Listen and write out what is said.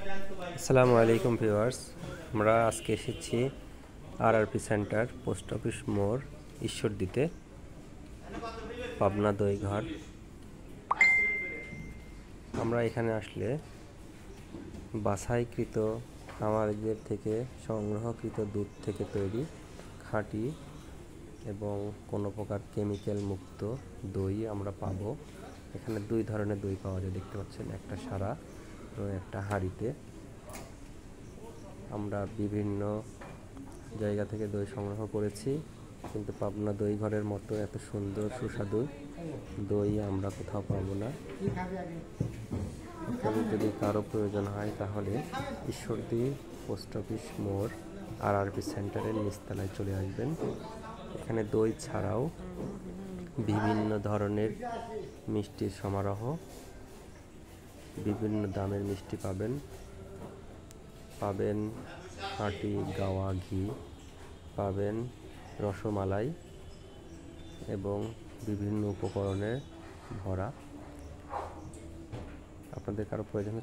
আসসালামু আলাইকুম ভিউয়ার্স, আমরা আজকে এসেছি আরআরপি সেন্টার, পোস্ট অফিস মোড়, ঈশ্বরদীতে, পাবনা দইঘর। আমরা এখানে আসলে বাছাইকৃত খামারিদের থেকে সংগ্রহকৃত দুধ থেকে তৈরি খাঁটি এবং কোনো প্রকার কেমিক্যাল মুক্ত দই আমরা পাবো। এখানে দুই ধরনের দই পাওয়া যায়, দেখতে পাচ্ছেন, একটা সারা এবং একটা হাঁড়িতে। আমরা বিভিন্ন জায়গা থেকে দই সংগ্রহ করেছি, কিন্তু পাবনা দই ঘরের মতো এত সুন্দর সুস্বাদু দই আমরা কোথাও পাবো না। যদি কারো প্রয়োজন হয় তাহলে ঈশ্বরদী পোস্ট অফিস মোড় আরআরপি সেন্টারের নিচতলায় চলে আসবেন। এখানে দই ছাড়াও বিভিন্ন ধরনের মিষ্টির সমারোহ, বিভিন্ন দামের মিষ্টি পাবেন খাঁটি গাওয়া ঘি পাবেন, রসমালাই এবং বিভিন্ন উপকরণে ভরা। আপনাদের কারো প্রয়োজন